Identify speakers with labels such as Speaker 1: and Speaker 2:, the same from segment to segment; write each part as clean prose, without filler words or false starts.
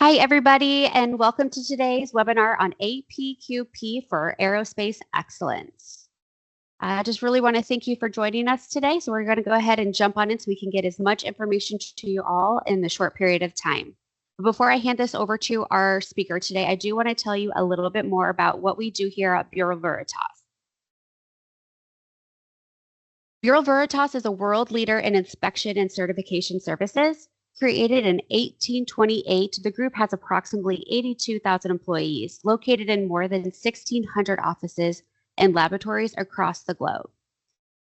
Speaker 1: Hi, everybody, and welcome to today's webinar on APQP for Aerospace Excellence. I just really want to thank you for joining us today. So we're going to go ahead and jump on in so we can get as much information to you all in the short period of time. But before I hand this over to our speaker today, I do want to tell you a little bit more about what we do here at Bureau Veritas. Bureau Veritas is a world leader in inspection and certification services. Created in 1828, the group has approximately 82,000 employees located in more than 1,600 offices and laboratories across the globe.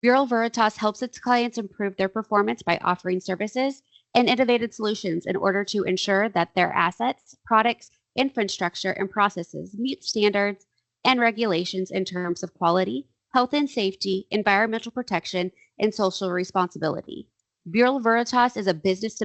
Speaker 1: Bureau Veritas helps its clients improve their performance by offering services and innovative solutions in order to ensure that their assets, products, infrastructure, and processes meet standards and regulations in terms of quality, health and safety, environmental protection, and social responsibility. Bureau Veritas is a business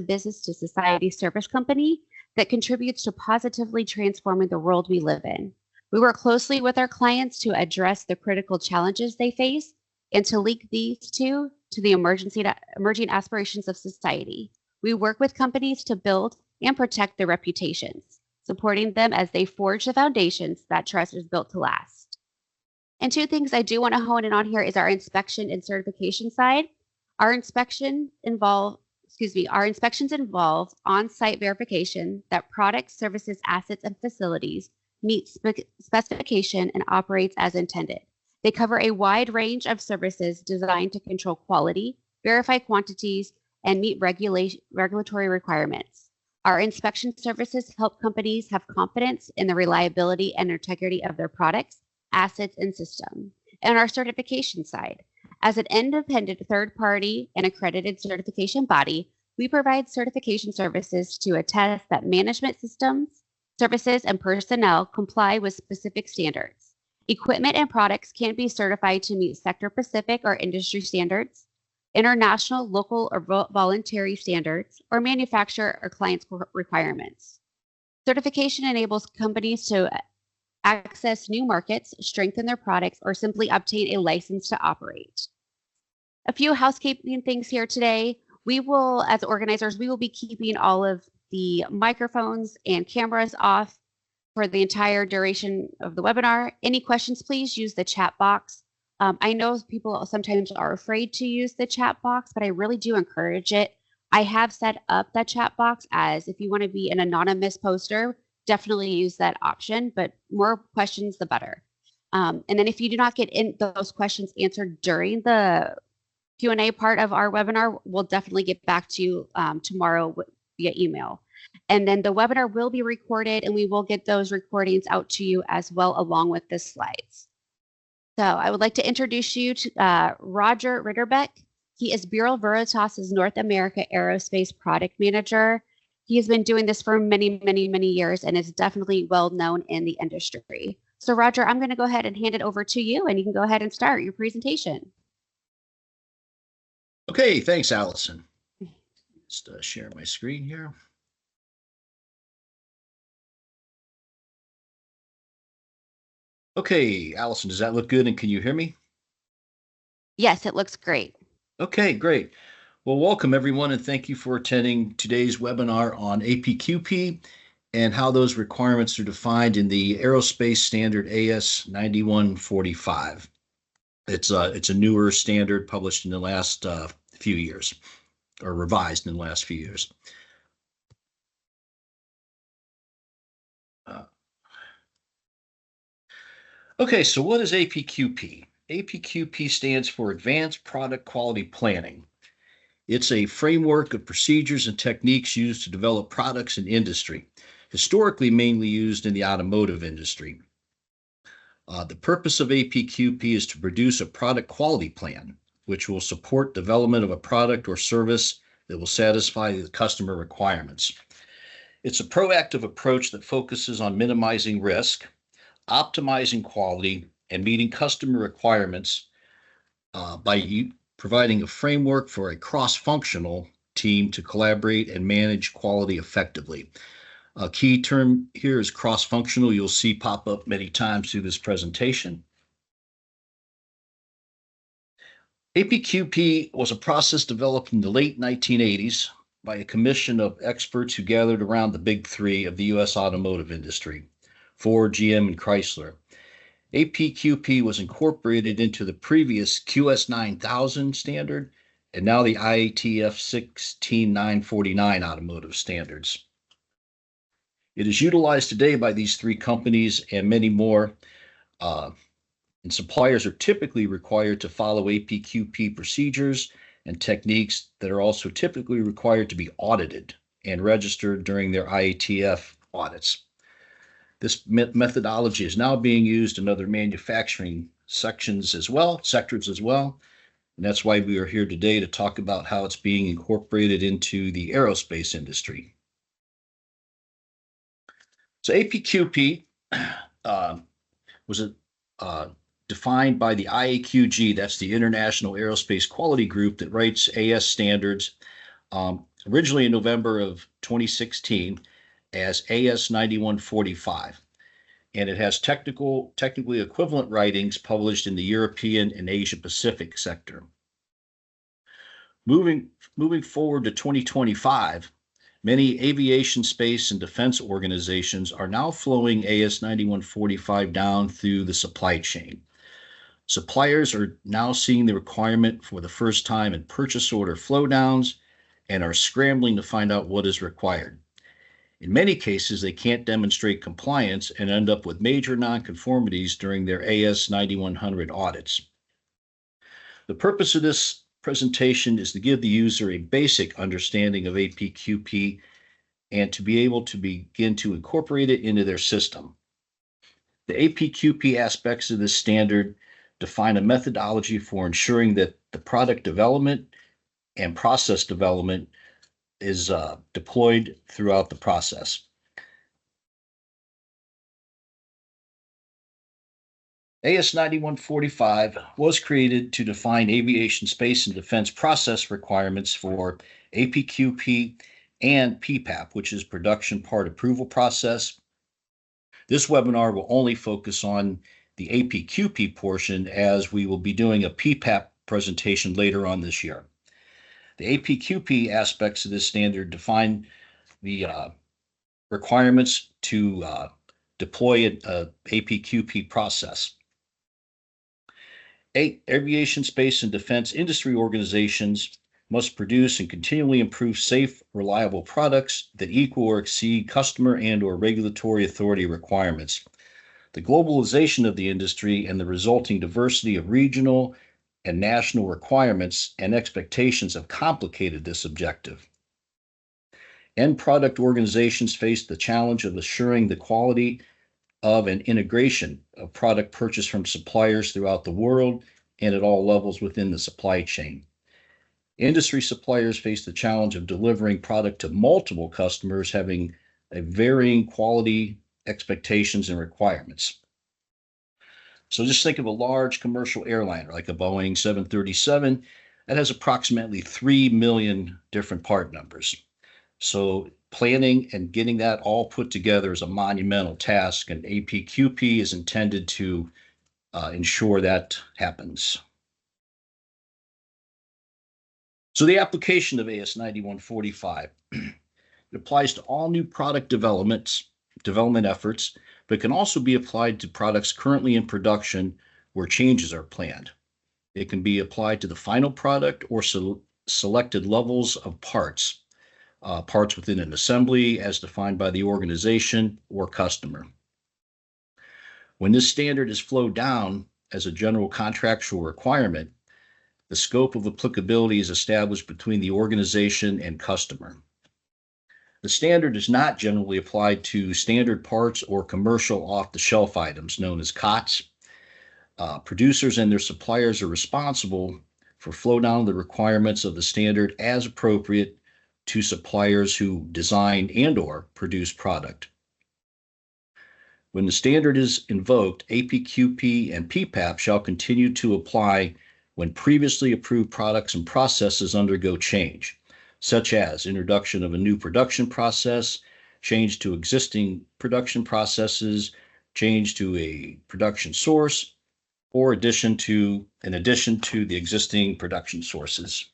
Speaker 1: to society service company that contributes to positively transforming the world we live in. We work closely with our clients to address the critical challenges they face and to link these to the emerging aspirations of society. We work with companies to build and protect their reputations, supporting them as they forge the foundations that trust is built to last. And two things I do want to hone in on here is our inspection and certification side. Our inspections involve on-site verification that products, services, assets, and facilities meet specification and operates as intended. They cover a wide range of services designed to control quality, verify quantities, and meet regulatory requirements. Our inspection services help companies have confidence in the reliability and integrity of their products, assets, and systems. And our certification side, as an independent third party and accredited certification body, we provide certification services to attest that management systems, services, and personnel comply with specific standards. Equipment and products can be certified to meet sector-specific or industry standards, international, local, or voluntary standards, or manufacturer or client's requirements. Certification enables companies to access new markets, strengthen their products, or simply obtain a license to operate. A few housekeeping things here today. We will, as organizers, we will be keeping all of the microphones and cameras off for the entire duration of the webinar. Any questions, please use the chat box. I know people sometimes are afraid to use the chat box, but I really do encourage it. I have set up that chat box as if you want to be an anonymous poster, definitely use that option, but more questions, the better. And then if you do not get in those questions answered during the Q&A part of our webinar, we'll definitely get back to you tomorrow via email. And then the webinar will be recorded and we will get those recordings out to you as well along with the slides. So I would like to introduce you to Roger Ritterbeck. He is Bureau Veritas's North America Aerospace Product Manager. He has been doing this for many, many, many years and is definitely well known in the industry. So Roger, I'm going to go ahead and hand it over to you and you can go ahead and start your presentation.
Speaker 2: Okay, thanks, Allison. Just share my screen here. Okay, Allison, does that look good and can you hear me?
Speaker 1: Yes, it looks great.
Speaker 2: Okay, great. Well, welcome everyone and thank you for attending today's webinar on APQP and how those requirements are defined in the Aerospace Standard AS 9145. It's a newer standard published in the last few years, or revised in the last few years. Okay, so what is APQP? APQP stands for Advanced Product Quality Planning. It's a framework of procedures and techniques used to develop products in industry, historically mainly used in the automotive industry. The purpose of APQP is to produce a product quality plan, which will support development of a product or service that will satisfy the customer requirements. It's a proactive approach that focuses on minimizing risk, optimizing quality, and meeting customer requirements by providing a framework for a cross-functional team to collaborate and manage quality effectively. A key term here is cross-functional. You'll see pop up many times through this presentation. APQP was a process developed in the late 1980s by a commission of experts who gathered around the big three of the U.S. automotive industry, Ford, GM, and Chrysler. APQP was incorporated into the previous QS 9000 standard and now the IATF 16949 automotive standards. It is utilized today by these three companies and many more, and suppliers are typically required to follow APQP procedures and techniques that are also typically required to be audited and registered during their IATF audits. This methodology is now being used in other manufacturing sectors as well, and that's why we are here today to talk about how it's being incorporated into the aerospace industry. So APQP was defined by the IAQG, that's the International Aerospace Quality Group that writes AS standards, originally in November of 2016 as AS 9145. And it has technically equivalent writings published in the European and Asia Pacific sector. Moving forward to 2025, many aviation, space, and defense organizations are now flowing AS 9145 down through the supply chain. Suppliers are now seeing the requirement for the first time in purchase order flowdowns and are scrambling to find out what is required. In many cases, they can't demonstrate compliance and end up with major nonconformities during their AS 9100 audits. The purpose of this presentation is to give the user a basic understanding of APQP and to be able to begin to incorporate it into their system. The APQP aspects of this standard define a methodology for ensuring that the product development and process development is deployed throughout the process. AS 9145 was created to define aviation, space, and defense process requirements for APQP and PPAP, which is Production Part Approval Process. This webinar will only focus on the APQP portion, as we will be doing a PPAP presentation later on this year. The APQP aspects of this standard define the requirements to deploy an APQP process. Aviation, space, and defense industry organizations must produce and continually improve safe, reliable products that equal or exceed customer and/or regulatory authority requirements. The globalization of the industry and the resulting diversity of regional and national requirements and expectations have complicated this objective. End product organizations face the challenge of assuring the quality of an integration of product purchased from suppliers throughout the world and at all levels within the supply chain. Industry suppliers face the challenge of delivering product to multiple customers having a varying quality expectations and requirements. So just think of a large commercial airliner like a Boeing 737 that has approximately 3 million different part numbers. So planning and getting that all put together is a monumental task, and APQP is intended to ensure that happens. So the application of AS 9145 it applies to all new product development efforts, but can also be applied to products currently in production where changes are planned. It can be applied to the final product or selected levels of parts within an assembly as defined by the organization or customer. When this standard is flowed down as a general contractual requirement, the scope of applicability is established between the organization and customer. The standard is not generally applied to standard parts or commercial off-the-shelf items known as COTS. Producers and their suppliers are responsible for flow down the requirements of the standard as appropriate to suppliers who design and/or produce product. When the standard is invoked, APQP and PPAP shall continue to apply when previously approved products and processes undergo change, such as introduction of a new production process, change to existing production processes, change to a production source, or in addition to the existing production sources.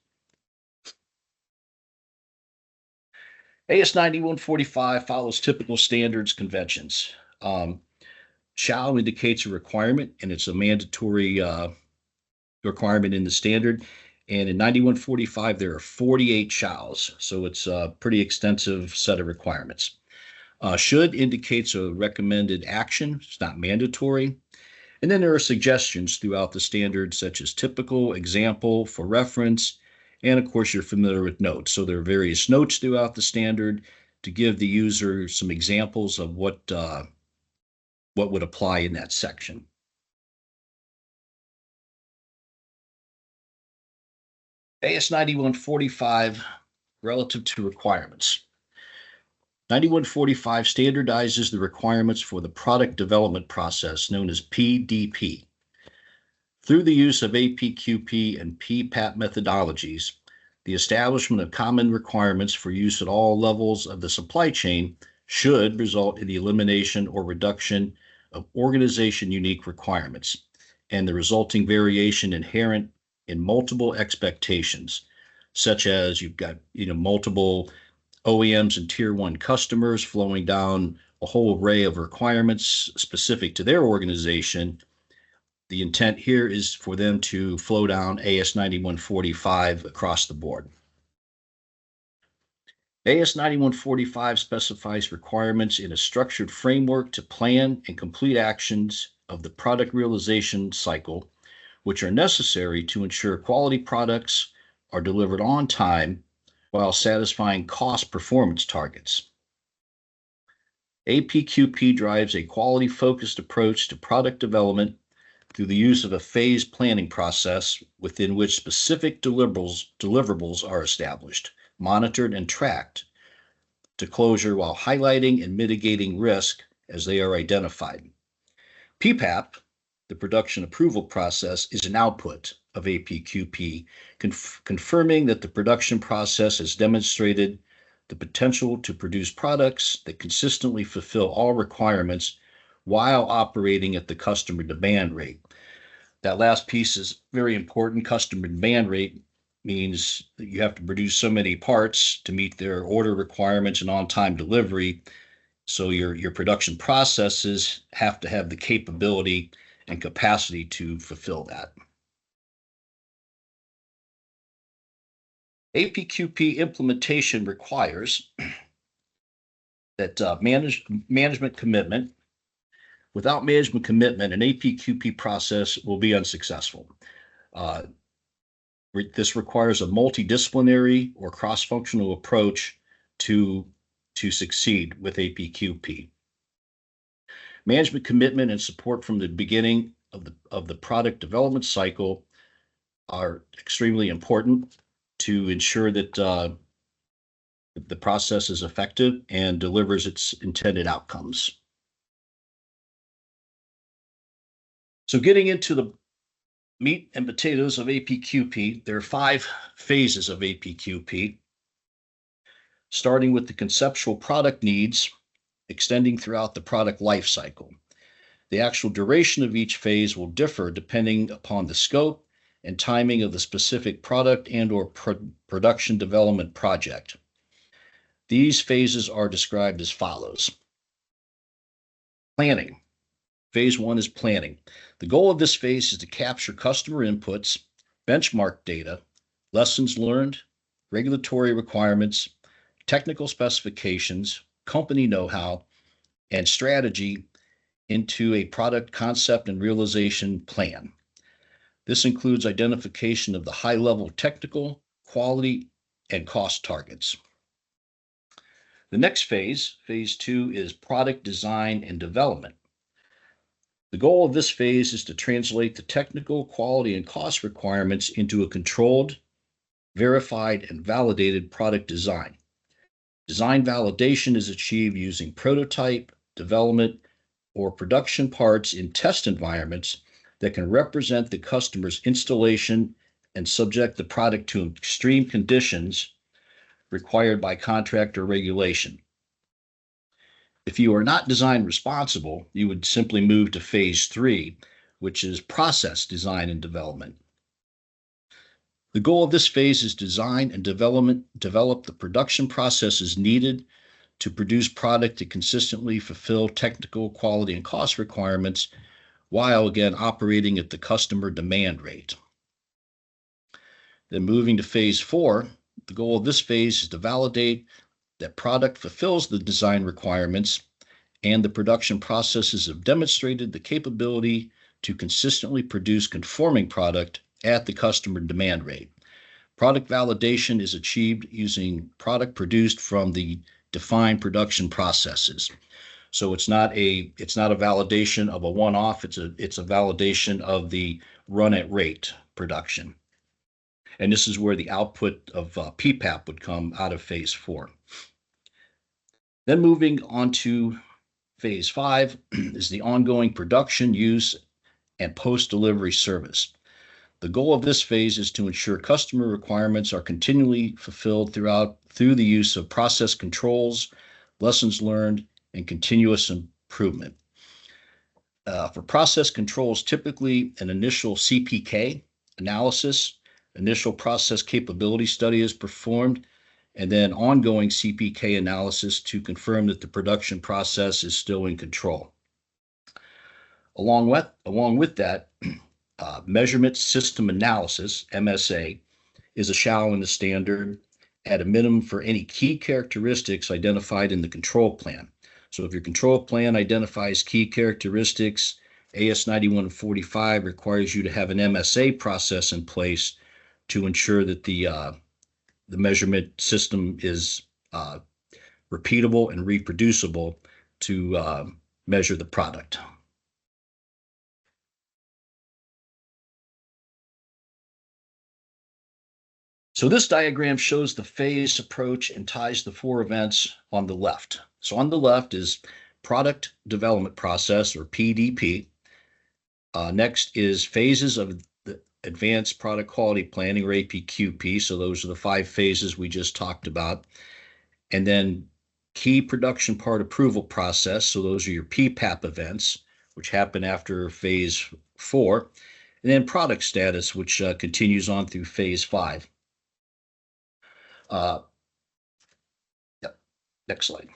Speaker 2: AS 9145 follows typical standards conventions. Shall indicates a requirement, and it's a mandatory requirement in the standard. And in 9145, there are 48 shalls, so it's a pretty extensive set of requirements. Should indicates a recommended action, it's not mandatory. And then there are suggestions throughout the standard, such as typical, example, for reference, and of course, you're familiar with notes. So there are various notes throughout the standard to give the user some examples of what would apply in that section. AS 9145 relative to requirements. 9145 standardizes the requirements for the product development process known as PDP. Through the use of APQP and PPAP methodologies, the establishment of common requirements for use at all levels of the supply chain should result in the elimination or reduction of organization-unique requirements and the resulting variation inherent in multiple expectations, such as you've got multiple OEMs and tier one customers flowing down a whole array of requirements specific to their organization. The intent here is for them to flow down AS 9145 across the board. AS 9145 specifies requirements in a structured framework to plan and complete actions of the product realization cycle, which are necessary to ensure quality products are delivered on time while satisfying cost performance targets. APQP drives a quality-focused approach to product development through the use of a phased planning process within which specific deliverables are established, monitored, and tracked to closure while highlighting and mitigating risk as they are identified. PPAP, the production approval process, is an output of APQP, confirming that the production process has demonstrated the potential to produce products that consistently fulfill all requirements while operating at the customer demand rate. That last piece is very important. Customer demand rate means that you have to produce so many parts to meet their order requirements and on-time delivery. So your production processes have to have the capability and capacity to fulfill that. APQP implementation requires that management commitment. Without management commitment, an APQP process will be unsuccessful. This requires a multidisciplinary or cross-functional approach to succeed with APQP. Management commitment and support from the beginning of the product development cycle are extremely important to ensure that the process is effective and delivers its intended outcomes. So getting into the meat and potatoes of APQP, there are 5 phases of APQP, starting with the conceptual product needs, extending throughout the product life cycle. The actual duration of each phase will differ depending upon the scope and timing of the specific product and/or production development project. These phases are described as follows. Planning. Phase 1 is planning. The goal of this phase is to capture customer inputs, benchmark data, lessons learned, regulatory requirements, technical specifications, company know-how, and strategy into a product concept and realization plan. This includes identification of the high-level technical, quality, and cost targets. The next phase, phase 2, is product design and development. The goal of this phase is to translate the technical, quality, and cost requirements into a controlled, verified, and validated product design. Design validation is achieved using prototype, development, or production parts in test environments that can represent the customer's installation and subject the product to extreme conditions required by contract or regulation. If you are not design responsible, you would simply move to phase 3, which is process design and development. The goal of this phase is design and develop the production processes needed to produce product to consistently fulfill technical, quality, and cost requirements while again operating at the customer demand rate. Then moving to phase 4, the goal of this phase is to validate that product fulfills the design requirements and the production processes have demonstrated the capability to consistently produce conforming product at the customer demand rate. Product validation is achieved using product produced from the defined production processes. So it's not a validation of a one-off, it's a validation of the run at rate production. And this is where the output of PPAP would come out of phase 4. Then moving on to phase 5 is the ongoing production, use, and post-delivery service. The goal of this phase is to ensure customer requirements are continually fulfilled through the use of process controls, lessons learned, and continuous improvement. For process controls, typically an initial CPK analysis, initial process capability study is performed, and then ongoing CPK analysis to confirm that the production process is still in control. Along with that, measurement system analysis, MSA, is a shall in the standard at a minimum for any key characteristics identified in the control plan. So if your control plan identifies key characteristics, AS 9145 requires you to have an MSA process in place to ensure that the measurement system is repeatable and reproducible to measure the product. So this diagram shows the phase approach and ties the 4 events on the left. So on the left is product development process, or PDP. Next is phases of the advanced product quality planning, or APQP. So those are the 5 phases we just talked about. And then key production part approval process. So those are your PPAP events, which happen after phase 4. And then product status, which continues on through phase 5. Next slide.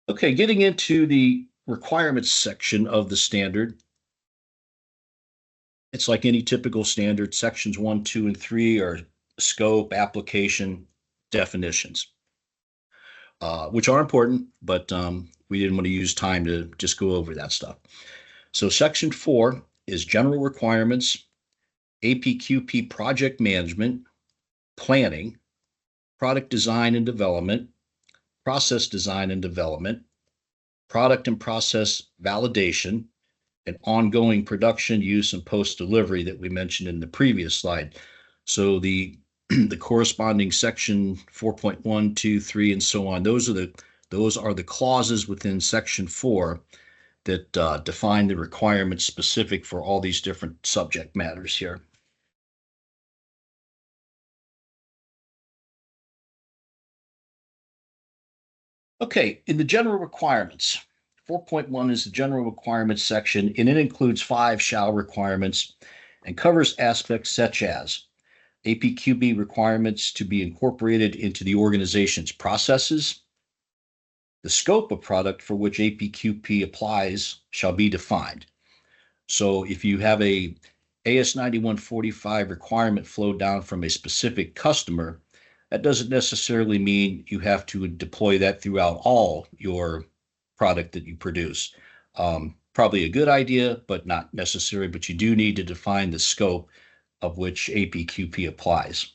Speaker 2: Okay, getting into the requirements section of the standard. It's like any typical standard. Sections 1, 2, and 3 are scope, application, definitions, which are important, but we didn't want to use time to just go over that stuff. So section 4 is general requirements, APQP project management, planning, product design and development, process design and development, product and process validation, and ongoing production, use, and post-delivery that we mentioned in the previous slide. So the corresponding section 4.1, 2, 3, and so on, those are the clauses within section 4 that define the requirements specific for all these different subject matters here. Okay, in the general requirements, 4.1 is the general requirements section, and it includes 5 shall requirements and covers aspects such as APQP requirements to be incorporated into the organization's processes. The scope of product for which APQP applies shall be defined. So if you have a AS 9145 requirement flow down from a specific customer, that doesn't necessarily mean you have to deploy that throughout all your product that you produce. Probably a good idea, but not necessary, but you do need to define the scope of which APQP applies.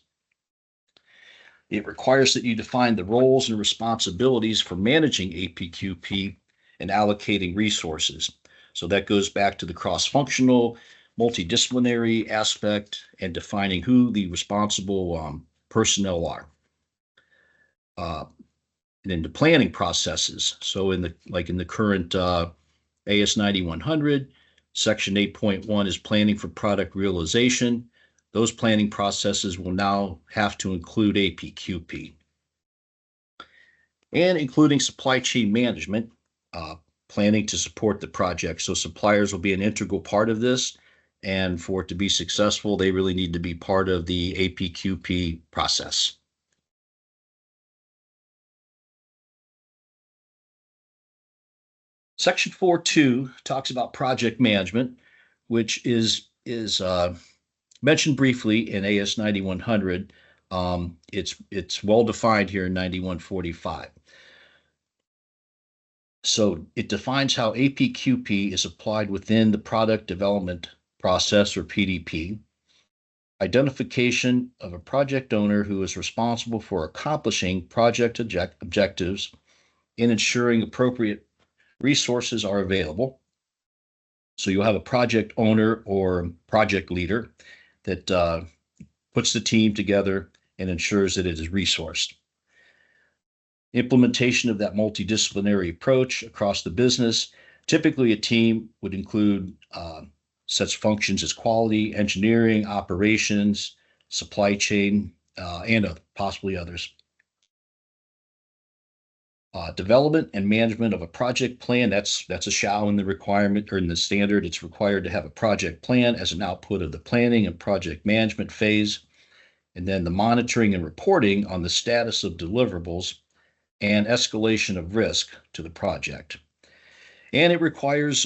Speaker 2: It requires that you define the roles and responsibilities for managing APQP and allocating resources. So that goes back to the cross-functional, multidisciplinary aspect and defining who the responsible personnel are. And then the planning processes. So in the current AS 9100, section 8.1 is planning for product realization. Those planning processes will now have to include APQP. And including supply chain management, planning to support the project. So suppliers will be an integral part of this, And for it to be successful, they really need to be part of the APQP process. Section 4.2 talks about project management, which is mentioned briefly in AS 9100. It's well defined here in 9145. So it defines how APQP is applied within the product development process, or PDP. Identification of a project owner who is responsible for accomplishing project objectives and ensuring appropriate resources are available. So you'll have a project owner or project leader that puts the team together and ensures that it is resourced. Implementation of that multidisciplinary approach across the business. Typically, a team would include such functions as quality, engineering, operations, supply chain, and possibly others. Development and management of a project plan. That's a shall in the requirement, or in the standard. It's required to have a project plan as an output of the planning and project management phase. And then the monitoring and reporting on the status of deliverables and escalation of risk to the project. And it requires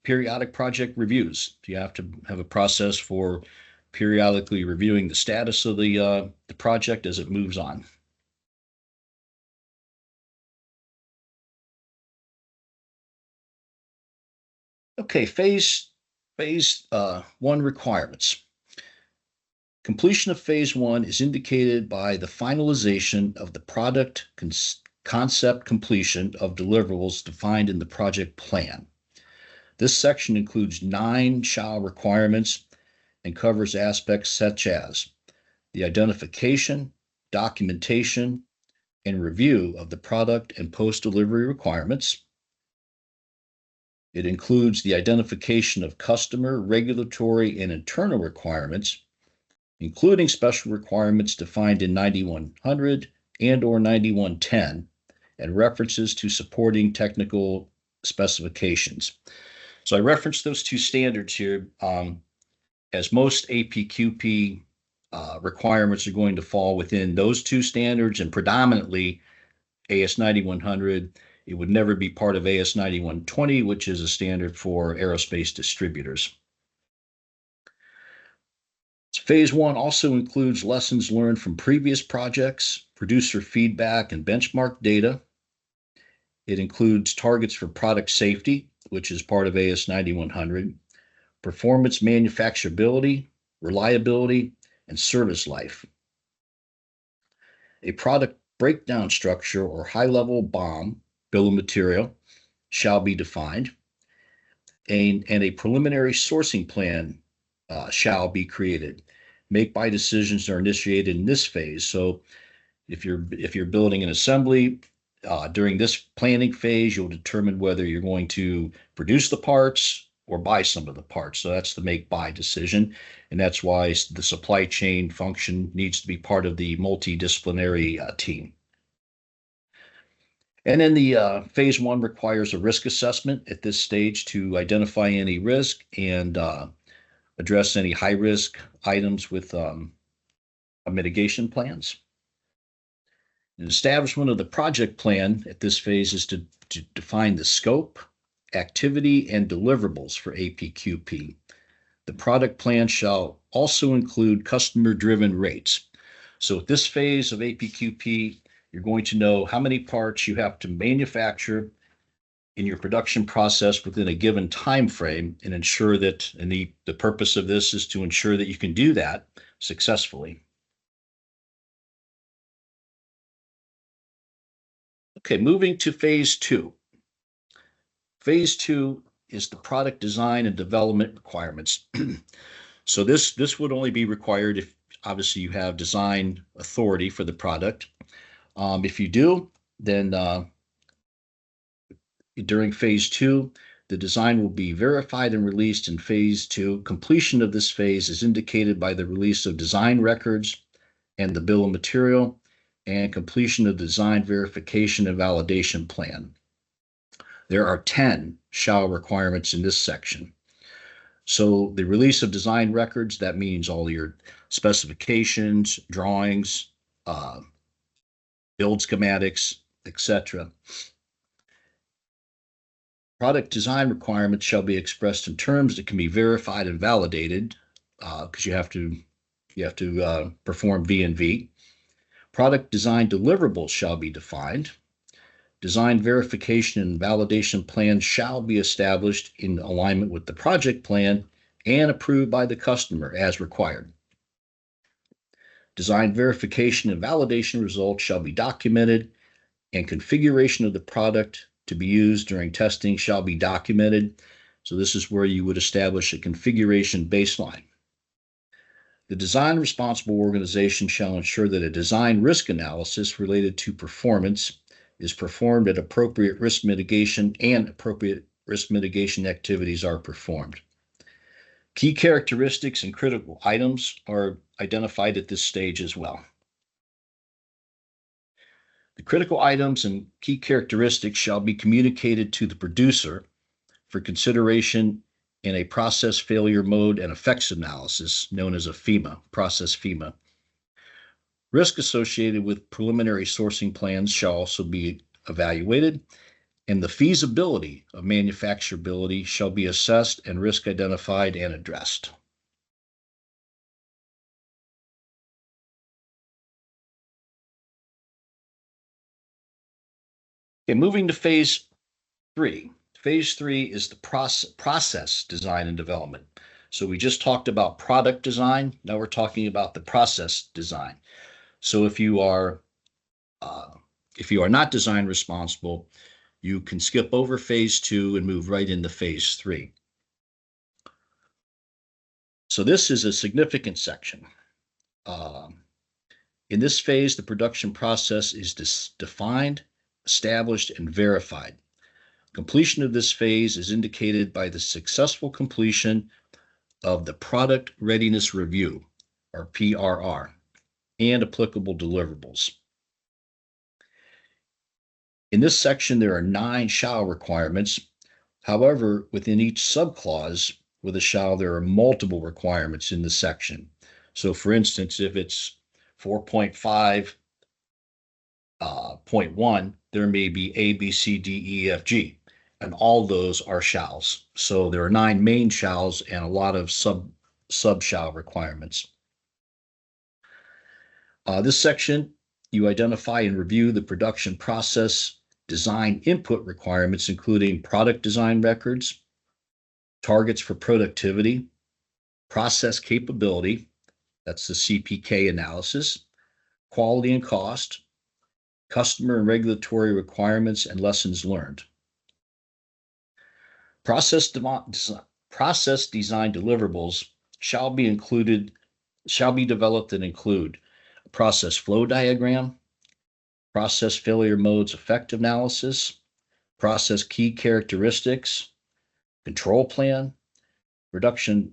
Speaker 2: periodic project reviews. You have to have a process for periodically reviewing the status of the project as it moves on. Okay, phase one requirements. Completion of phase one is indicated by the finalization of the product concept completion of deliverables defined in the project plan. This section includes 9 shall requirements and covers aspects such as the identification, documentation, and review of the product and post-delivery requirements. It includes the identification of customer, regulatory, and internal requirements, including special requirements defined in 9100 and/or 9110, and references to supporting technical specifications. So I referenced those 2 standards here, as most APQP requirements are going to fall within those 2 standards, and predominantly AS 9100. It would never be part of AS 9120, which is a standard for aerospace distributors. Phase one also includes lessons learned from previous projects, producer feedback, and benchmark data. It includes targets for product safety, which is part of AS 9100, performance manufacturability, reliability, and service life. A product breakdown structure or high-level BOM, bill of material, shall be defined, and a preliminary sourcing plan shall be created. Make-buy decisions are initiated in this phase. So if you're building an assembly, during this planning phase, you'll determine whether you're going to produce the parts or buy some of the parts. So that's the make-buy decision, and that's why the supply chain function needs to be part of the multidisciplinary team. And then the phase one requires a risk assessment at this stage to identify any risk and address any high risk items with mitigation plans. An establishment of the project plan at this phase is to define the scope, activity, and deliverables for APQP. The product plan shall also include customer-driven rates. So at this phase of APQP, you're going to know how many parts you have to manufacture in your production process within a given time frame, and ensure that, and the purpose of this is to ensure that you can do that successfully. Okay, moving to phase two. Phase two is the product design and development requirements. So this would only be required if obviously you have design authority for the product. If you do, then during phase two, the design will be verified and released in phase two. Completion of this phase is indicated by the release of design records and the bill of material, and completion of the design verification and validation plan. There are 10 shall requirements in this section. So the release of design records, that means all your specifications, drawings, build schematics, etc. Product design requirements shall be expressed in terms that can be verified and validated, because you have to perform V&V. Product design deliverables shall be defined. Design verification and validation plans shall be established in alignment with the project plan and approved by the customer as required. Design verification and validation results shall be documented, and configuration of the product to be used during testing shall be documented. So this is where you would establish a configuration baseline. The design responsible organization shall ensure that a design risk analysis related to performance is performed at appropriate risk mitigation, and appropriate risk mitigation activities are performed. Key characteristics and critical items are identified at this stage as well. The critical items and key characteristics shall be communicated to the producer for consideration in a process failure mode and effects analysis known as a FEMA, process FEMA. Risk associated with preliminary sourcing plans shall also be evaluated, and the feasibility of manufacturability shall be assessed and risk identified and addressed. Okay, moving to phase 3. Phase 3 is the process design and development. So we just talked about product design. Now we're talking about the process design. So if you are not design responsible, you can skip over phase 2 and move right into phase 3. So this is a significant section. In this phase, the production process is defined, established, and verified. Completion of this phase is indicated by the successful completion of the Product Readiness Review, or PRR, and applicable deliverables. In this section, there are 9 shall requirements. However, within each subclause with a shall, there are multiple requirements in the section. So for instance, if it's 4.5.1, there may be A, B, C, D, E, F, G, and all those are shalls. So there are 9 main shalls and a lot of sub shall requirements. This section, you identify and review the production process design input requirements, including product design records, targets for productivity, process capability, that's the CPK analysis, quality and cost, customer and regulatory requirements, and lessons learned. Process design deliverables shall be developed and include a process flow diagram, process failure modes effect analysis, process key characteristics, control plan, production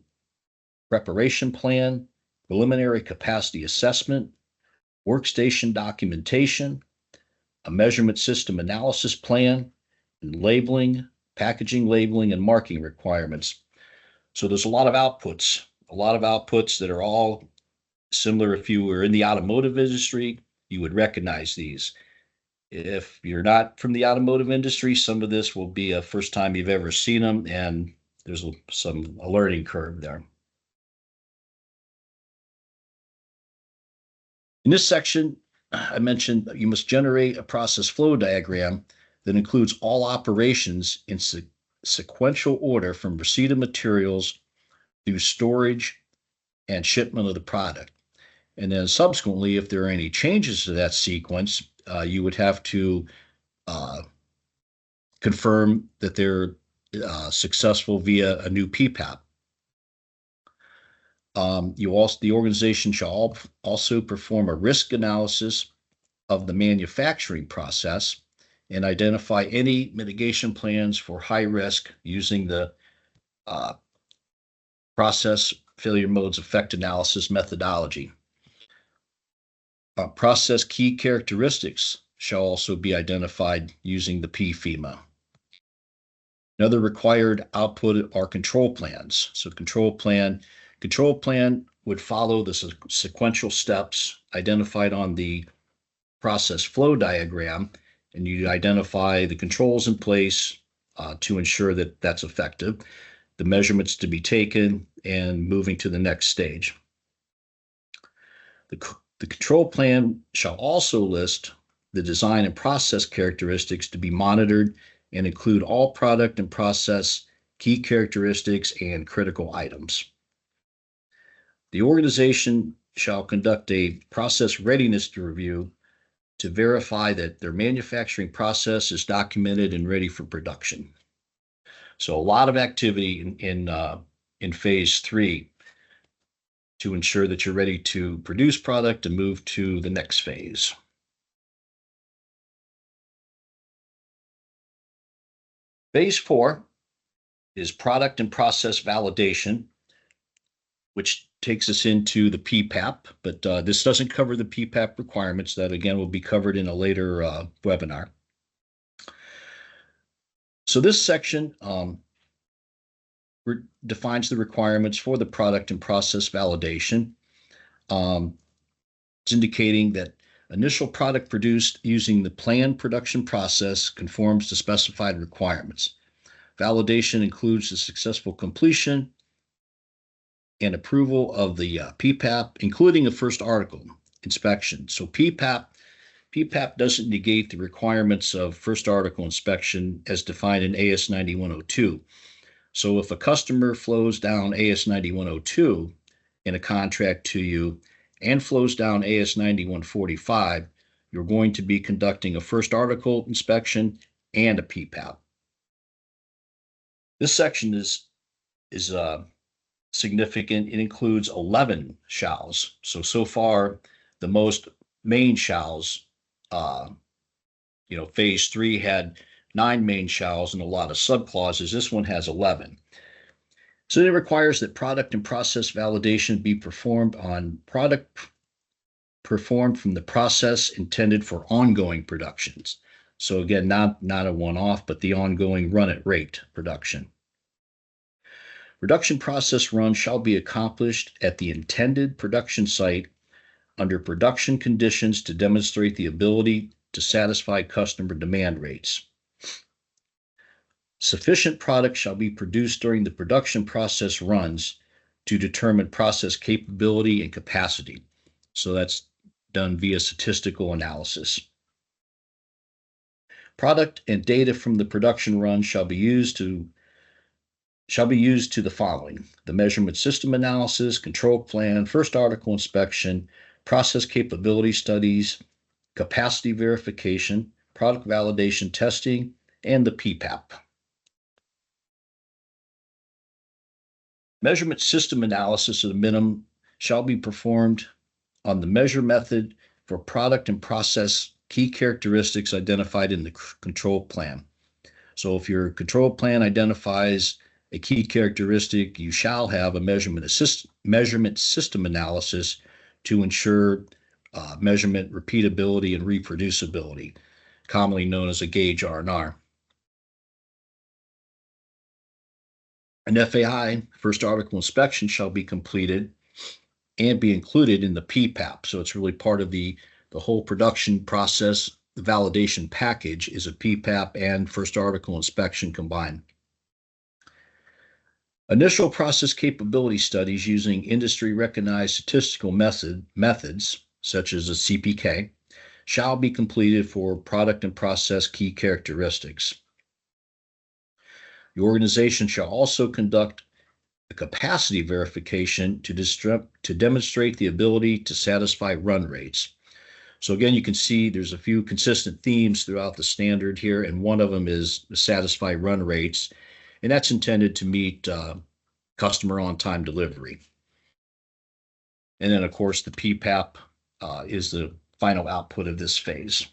Speaker 2: preparation plan, preliminary capacity assessment, workstation documentation, a measurement system analysis plan, and labeling, packaging, labeling, and marking requirements. So there's a lot of outputs that are all similar. If you were in the automotive industry, you would recognize these. If you're not from the automotive industry, some of this will be a first time you've ever seen them, and there's a learning curve there. In this section, I mentioned you must generate a process flow diagram that includes all operations in sequential order from receipt of materials through storage and shipment of the product. And then subsequently, if there are any changes to that sequence, you would have to confirm that they're successful via a new PPAP. The organization shall also perform a risk analysis of the manufacturing process and identify any mitigation plans for high risk using the process failure modes effect analysis methodology. Process key characteristics shall also be identified using the PFEMA. Another required output are control plans. So control plan would follow the sequential steps identified on the process flow diagram, and you identify the controls in place to ensure that that's effective, the measurements to be taken, and moving to the next stage. The control plan shall also list the design and process characteristics to be monitored and include all product and process key characteristics and critical items. The organization shall conduct a process readiness review to verify that their manufacturing process is documented and ready for production. So a lot of activity in phase 3 to ensure that you're ready to produce product and move to the next phase. Phase 4 is product and process validation, which takes us into the PPAP, but this doesn't cover the PPAP requirements. That again will be covered in a later webinar. So this section defines the requirements for the product and process validation. It's indicating that initial product produced using the planned production process conforms to specified requirements. Validation includes the successful completion and approval of the PPAP, including a first article inspection. So PPAP doesn't negate the requirements of first article inspection as defined in AS 9102. So if a customer flows down AS 9102 in a contract to you and flows down AS 9145, you're going to be conducting a first article inspection and a PPAP. This section is significant. It includes 11 shalls. So far, the most main shalls, phase 3 had 9 main shalls and a lot of subclauses. This one has 11. So it requires that product and process validation be performed on product performed from the process intended for ongoing productions. So again, not a one-off, but the ongoing run at rate production. Production process run shall be accomplished at the intended production site under production conditions to demonstrate the ability to satisfy customer demand rates. Sufficient product shall be produced during the production process runs to determine process capability and capacity. So that's done via statistical analysis. Product and data from the production run shall be used to the following: the measurement system analysis, control plan, first article inspection, process capability studies, capacity verification, product validation testing, and the PPAP. Measurement system analysis at a minimum shall be performed on the measure method for product and process key characteristics identified in the control plan. So if your control plan identifies a key characteristic, you shall have a measurement system analysis to ensure measurement repeatability and reproducibility, commonly known as a gauge R&R. An FAI, first article inspection, shall be completed and be included in the PPAP. So it's really part of the whole production process. The validation package is a PPAP and first article inspection combined. Initial process capability studies using industry recognized statistical methods, such as a CPK, shall be completed for product and process key characteristics. The organization shall also conduct a capacity verification to demonstrate the ability to satisfy run rates. So again, you can see there's a few consistent themes throughout the standard here, and one of them is satisfy run rates, and that's intended to meet customer on-time delivery. And then, of course, the PPAP is the final output of this phase.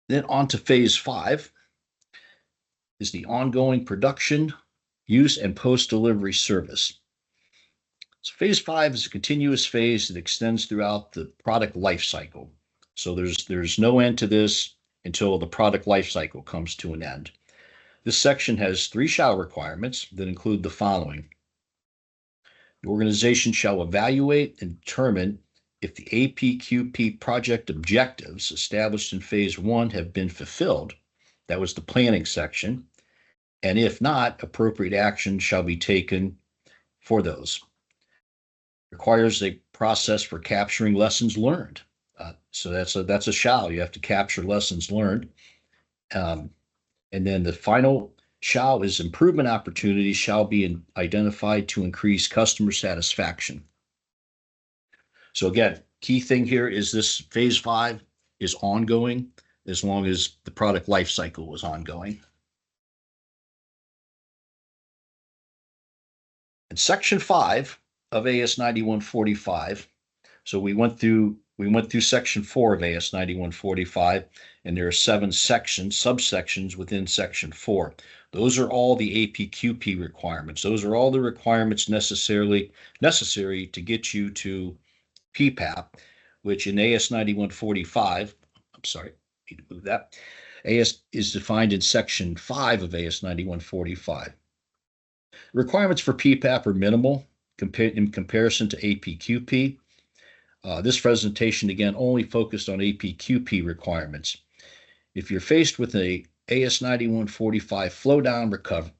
Speaker 2: Then on to phase 5 is the ongoing production, use, and post-delivery service. So phase 5 is a continuous phase that extends throughout the product life cycle. So there's no end to this until the product life cycle comes to an end. This section has 3 shall requirements that include the following. The organization shall evaluate and determine if the APQP project objectives established in phase 1 have been fulfilled. That was the planning section. And if not, appropriate action shall be taken for those. Requires a process for capturing lessons learned. So that's a shall. You have to capture lessons learned. And then the final shall is improvement opportunities shall be identified to increase customer satisfaction. So again, key thing here is this phase 5 is ongoing as long as the product life cycle was ongoing. In section 5 of AS 9145, so we went through section 4 of AS 9145, and there are 7 sections, subsections within section 4. Those are all the APQP requirements. Those are all the requirements necessary to get you to PPAP, which in AS 9145, I'm sorry, need to move that. AS is defined in section 5 of AS 9145. Requirements for PPAP are minimal in comparison to APQP. This presentation, again, only focused on APQP requirements. If you're faced with a AS 9145 flow down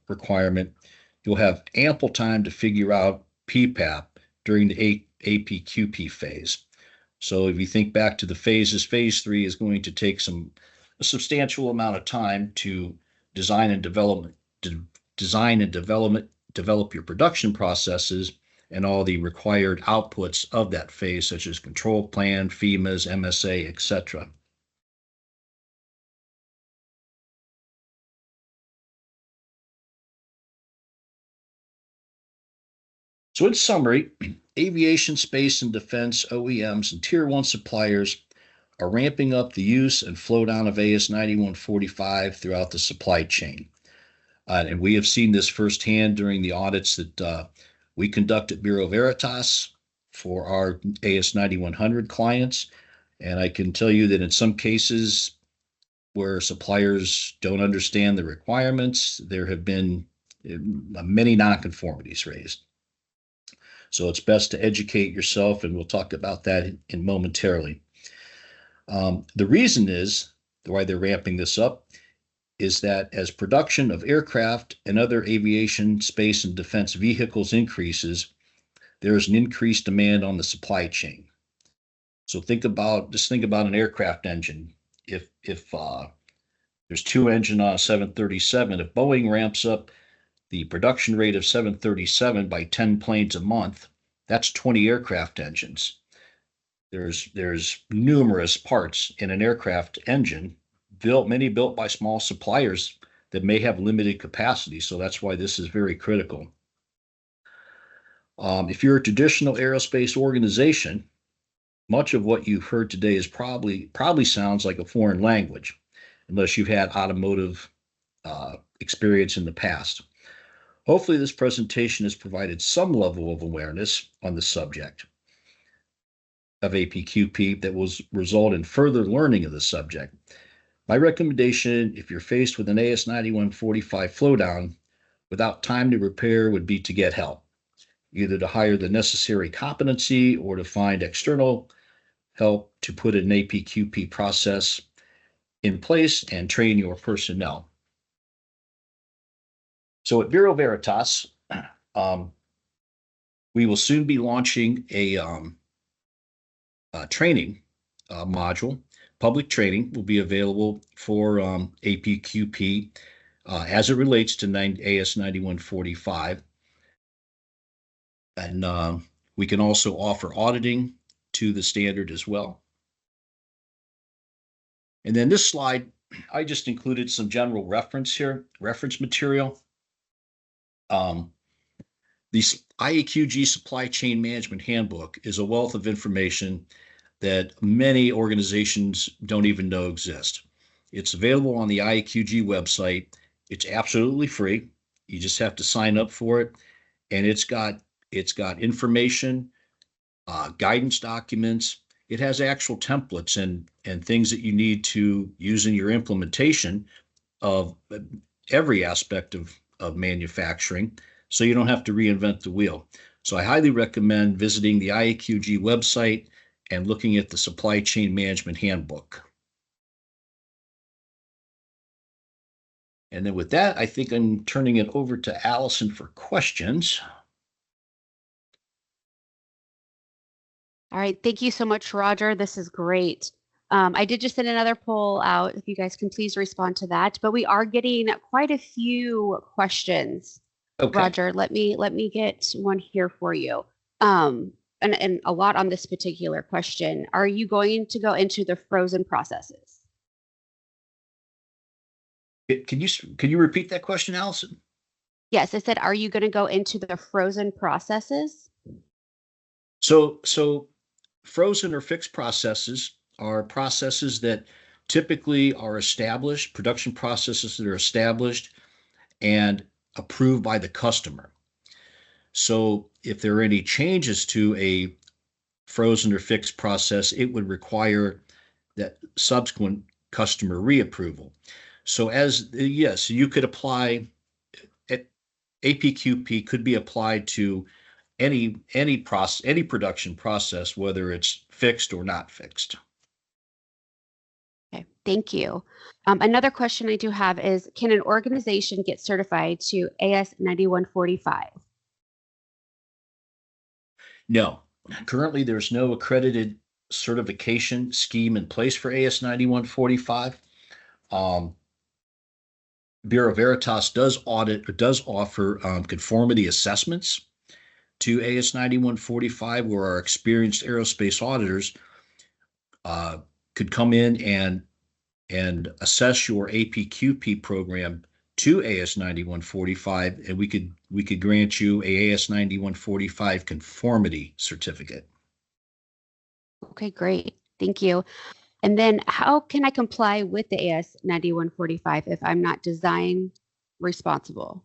Speaker 2: requirement, you'll have ample time to figure out PPAP during the APQP phase. So if you think back to the phases, phase 3 is going to take a substantial amount of time to design and develop your production processes and all the required outputs of that phase, such as control plan, FEMAs, MSA, etc. So in summary, aviation, space, and defense OEMs and Tier 1 suppliers are ramping up the use and flow down of AS 9145 throughout the supply chain. And we have seen this firsthand during the audits that we conduct at Bureau Veritas for our AS 9100 clients. And I can tell you that in some cases where suppliers don't understand the requirements, there have been many nonconformities raised. So it's best to educate yourself, and we'll talk about that in momentarily. The reason is why they're ramping this up is that as production of aircraft and other aviation, space, and defense vehicles increases, there is an increased demand on the supply chain. So think about an aircraft engine. If there's 2 engines on a 737, if Boeing ramps up the production rate of 737 by 10 planes a month, that's 20 aircraft engines. There's numerous parts in an aircraft engine, many built by small suppliers that may have limited capacity. So that's why this is very critical. If you're a traditional aerospace organization, much of what you've heard today is probably sounds like a foreign language, unless you've had automotive experience in the past. Hopefully, this presentation has provided some level of awareness on the subject of APQP that will result in further learning of the subject. My recommendation, if you're faced with an AS 9145 flowdown without time to prepare, would be to get help, either to hire the necessary competency or to find external help to put an APQP process in place and train your personnel. So at Bureau Veritas, we will soon be launching a training module. Public training will be available for APQP as it relates to AS 9145. And we can also offer auditing to the standard as well. And then this slide, I just included some general reference material. The IAQG Supply Chain Management Handbook is a wealth of information that many organizations don't even know exist. It's available on the IAQG website. It's absolutely free. You just have to sign up for it. And it's got information, guidance documents, it has actual templates and things that you need to use in your implementation of every aspect of manufacturing, so you don't have to reinvent the wheel. So I highly recommend visiting the IAQG website and looking at the Supply Chain Management Handbook. And then with that, I think I'm turning it over to Allison for questions.
Speaker 1: All right. Thank you so much, Roger. This is great. I did just send another poll out. If you guys can please respond to that. But we are getting quite a few questions.
Speaker 2: Okay.
Speaker 1: Roger, let me get one here for you. And a lot on this particular question. Are you going to go into the frozen processes?
Speaker 2: Can you repeat that question, Allison?
Speaker 1: Yes, I said, are you going to go into the frozen processes?
Speaker 2: So frozen or fixed processes are processes that typically are established, production processes that are established and approved by the customer. So if there are any changes to a frozen or fixed process, it would require that subsequent customer reapproval. So yes, you could apply APQP could be applied to any production process, whether it's fixed or not fixed.
Speaker 1: Okay, thank you. Another question I do have is, can an organization get certified to AS 9145?
Speaker 2: No, currently there's no accredited certification scheme in place for AS 9145. Bureau Veritas does offer conformity assessments to AS 9145, where our experienced aerospace auditors could come in and assess your APQP program to AS 9145, and we could grant you a AS 9145 conformity certificate.
Speaker 1: Okay, great. Thank you. And then how can I comply with the AS 9145 if I'm not design responsible?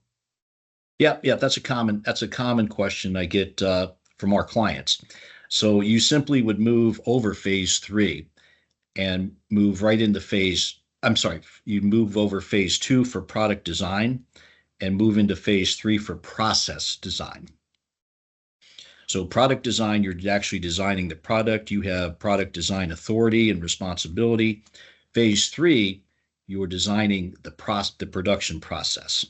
Speaker 2: Yeah, that's a common question I get from our clients. So you simply would move over phase 3 and move right into you move over phase 2 for product design and move into phase 3 for process design. So product design, you're actually designing the product. You have product design authority and responsibility. Phase 3, you are designing the production process.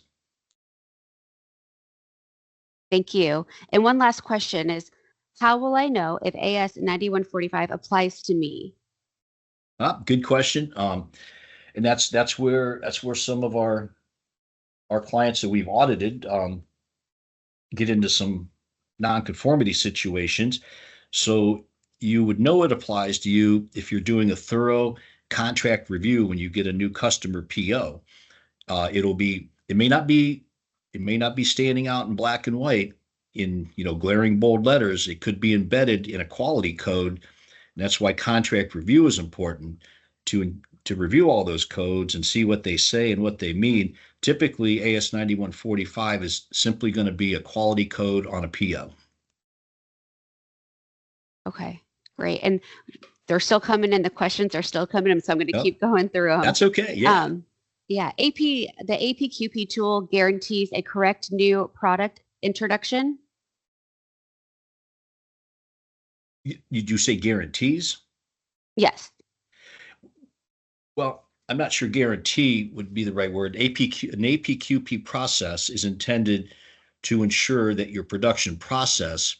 Speaker 1: Thank you. And one last question is, how will I know if AS 9145 applies to me?
Speaker 2: Good question. And that's where some of our clients that we've audited get into some nonconformity situations. So you would know it applies to you if you're doing a thorough contract review when you get a new customer PO. It may not be standing out in black and white in glaring bold letters. It could be embedded in a quality code. And that's why contract review is important to review all those codes and see what they say and what they mean. Typically, AS 9145 is simply going to be a quality code on a PO.
Speaker 1: Okay, great. And they're still coming in. The questions are still coming in, so I'm going to keep going through them.
Speaker 2: That's okay. Yeah.
Speaker 1: The APQP tool guarantees a correct new product introduction.
Speaker 2: Did you say guarantees?
Speaker 1: Yes.
Speaker 2: Well, I'm not sure guarantee would be the right word. An APQP process is intended to ensure that your production process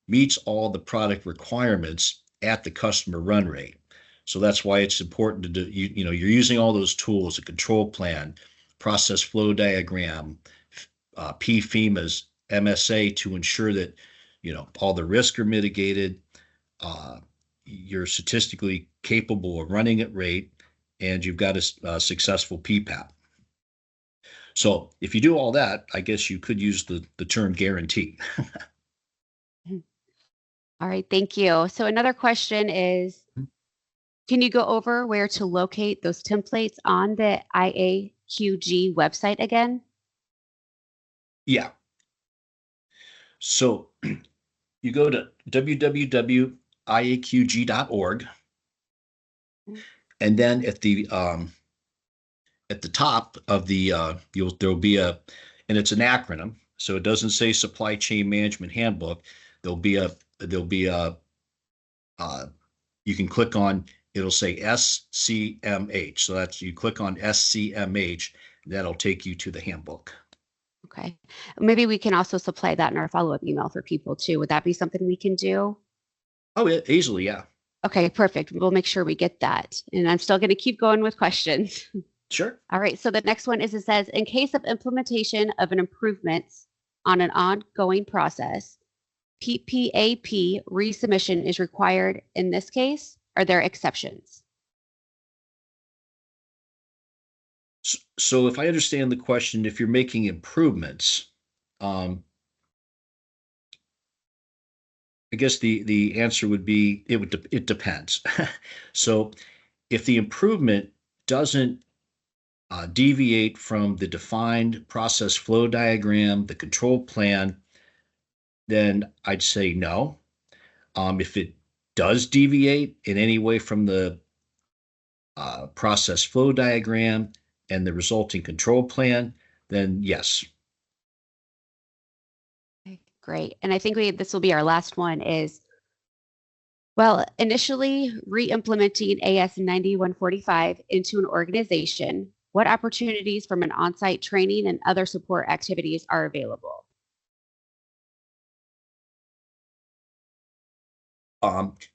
Speaker 2: meets all the product requirements at the customer run rate. So that's why it's important to do, you're using all those tools, a control plan, process flow diagram, PFEMA's MSA, to ensure that, all the risks are mitigated, you're statistically capable of running at rate, and you've got a successful PPAP. So if you do all that, I guess you could use the term guarantee.
Speaker 1: All right, thank you. So another question is, can you go over where to locate those templates on the IAQG website again?
Speaker 2: Yeah. So you go to www.iaqg.com iaqg.org. And then at the top of the there'll be and it's an acronym, so it doesn't say Supply Chain Management Handbook. There'll be a you can click on, it'll say SCMH. So that's, you click on SCMH, that'll take you to the handbook.
Speaker 1: Okay. Maybe we can also supply that in our follow-up email for people too. Would that be something we can do?
Speaker 2: Oh, yeah, easily, yeah.
Speaker 1: Okay, perfect. We'll make sure we get that. And I'm still going to keep going with questions.
Speaker 2: Sure.
Speaker 1: All right. So the next one is, it says, in case of implementation of an improvement on an ongoing process, PPAP resubmission is required in this case. Are there exceptions?
Speaker 2: So if I understand the question, if you're making improvements, I guess the answer would be, it depends. So if the improvement doesn't deviate from the defined process flow diagram, the control plan, then I'd say no. If it does deviate in any way from the process flow diagram and the resulting control plan, then yes.
Speaker 1: Okay, great. And I think this will be our last one is, well, initially re-implementing AS 9145 into an organization, what opportunities from an on-site training and other support activities are available?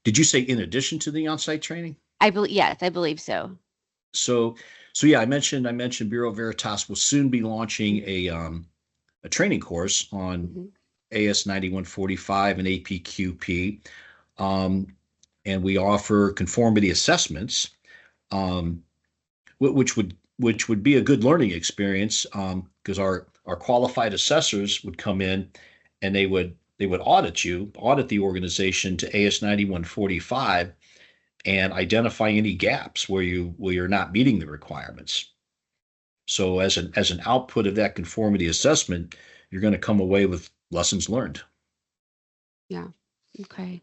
Speaker 2: Did you say in addition to the on-site training?
Speaker 1: Yes, I believe so.
Speaker 2: So yeah, I mentioned Bureau Veritas will soon be launching a training course on AS 9145 and APQP, and we offer conformity assessments, which would be a good learning experience, because our qualified assessors would come in and they would audit the organization to AS 9145 and identify any gaps where you're not meeting the requirements. So as an output of that conformity assessment, you're going to come away with lessons learned.
Speaker 1: Yeah. Okay.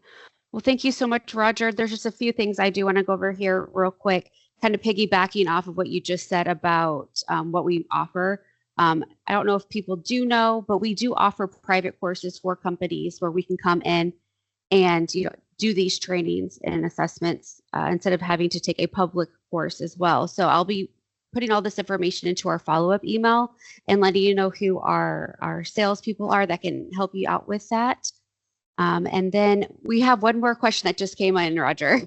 Speaker 1: Well, thank you so much, Roger. There's just a few things I do want to go over here real quick, kind of piggybacking off of what you just said about what we offer. I don't know if people do know, but we do offer private courses for companies where we can come in and do these trainings and assessments instead of having to take a public course as well. So I'll be putting all this information into our follow-up email and letting you know who our salespeople are that can help you out with that. And then we have one more question that just came in, Roger.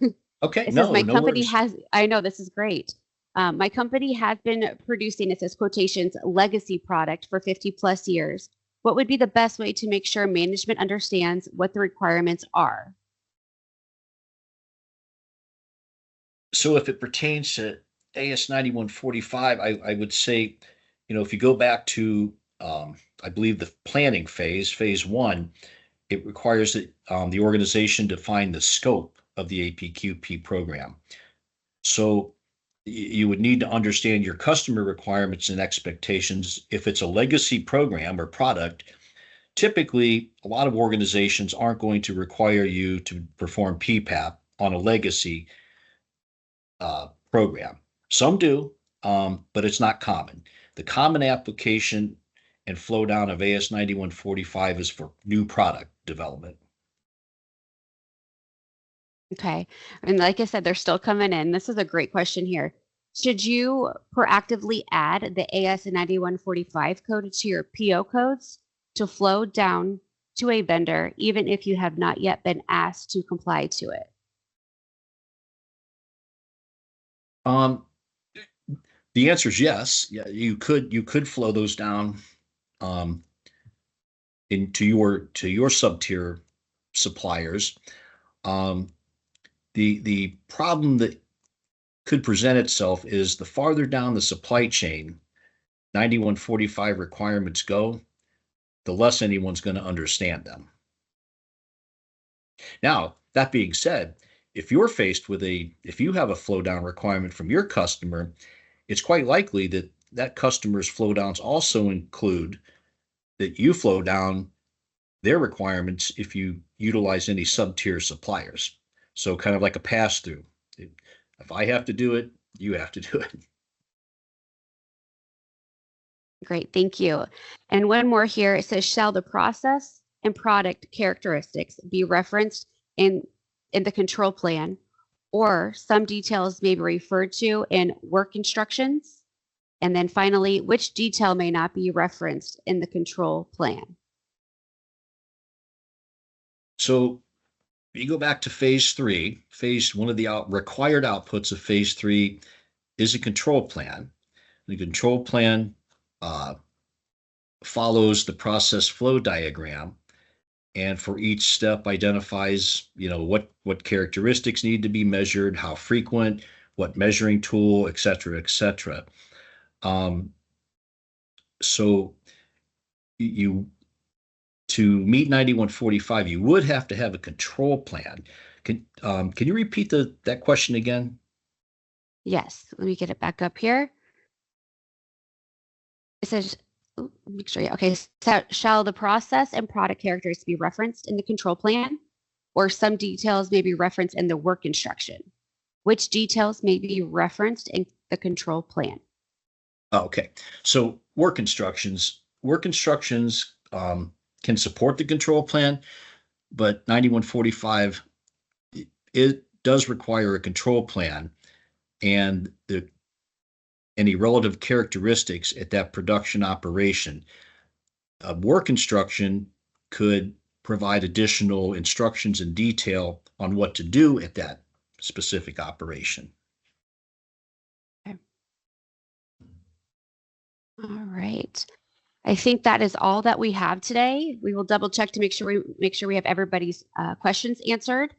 Speaker 2: Okay.
Speaker 1: It says, my company
Speaker 2: worries.
Speaker 1: I know this is great. My company has been producing, it says quotations, legacy product for 50 plus years. What would be the best way to make sure management understands what the requirements are?
Speaker 2: So if it pertains to AS 9145, I would say, if you go back to, I believe the planning phase one, it requires that the organization define the scope of the APQP program. So you would need to understand your customer requirements and expectations. If it's a legacy program or product, typically a lot of organizations aren't going to require you to perform PPAP on a legacy program. Some do, but it's not common. The common application and flow down of AS 9145 is for new product development.
Speaker 1: Okay. And like I said, they're still coming in. This is a great question here. Should you proactively add the AS 9145 code to your PO codes to flow down to a vendor, even if you have not yet been asked to comply to it?
Speaker 2: The answer is yes. Yeah, you could flow those down into your sub-tier suppliers. The problem that could present itself is the farther down the supply chain 9145 requirements go, the less anyone's going to understand them. Now, that being said, if you have a flow down requirement from your customer, it's quite likely that that customer's flow downs also include that you flow down their requirements if you utilize any sub-tier suppliers. So kind of like a pass through. If I have to do it, you have to do it.
Speaker 1: Great, thank you. And one more here, it says, shall the process and product characteristics be referenced in the control plan, or some details may be referred to in work instructions? And then finally, which detail may not be referenced in the control plan?
Speaker 2: So you go back to phase 3. One of the required outputs of phase 3 is a control plan. The control plan follows the process flow diagram, and for each step identifies, what characteristics need to be measured, how frequent, what measuring tool, et cetera, et cetera. So you to meet 9145, you would have to have a control plan. Can you repeat that question again?
Speaker 1: Yes, let me get it back up here. It says, make sure, yeah, okay. So shall the process and product characters be referenced in the control plan, or some details may be referenced in the work instruction? Which details may be referenced in the control plan?
Speaker 2: Okay, so work instructions can support the control plan, but 9145, it does require a control plan, and any relative characteristics at that production operation. A work instruction could provide additional instructions and detail on what to do at that specific operation.
Speaker 1: Okay. All right. I think that is all that we have today. We will double check to make sure we have everybody's questions answered.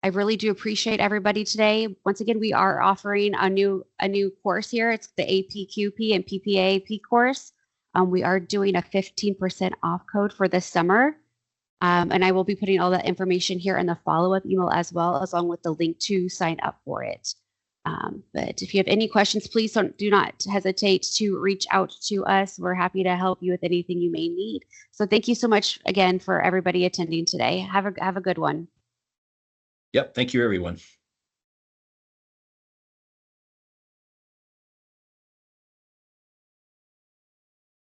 Speaker 1: I really do appreciate everybody today. Once again, we are offering a new course here. It's the APQP and PPAP course. We are doing a 15% off code for this summer. And I will be putting all that information here in the follow-up email as well, along with the link to sign up for it. But if you have any questions, please do not hesitate to reach out to us. We're happy to help you with anything you may need. So thank you so much again for everybody attending today. Have a good one.
Speaker 2: Yep. Thank you, everyone.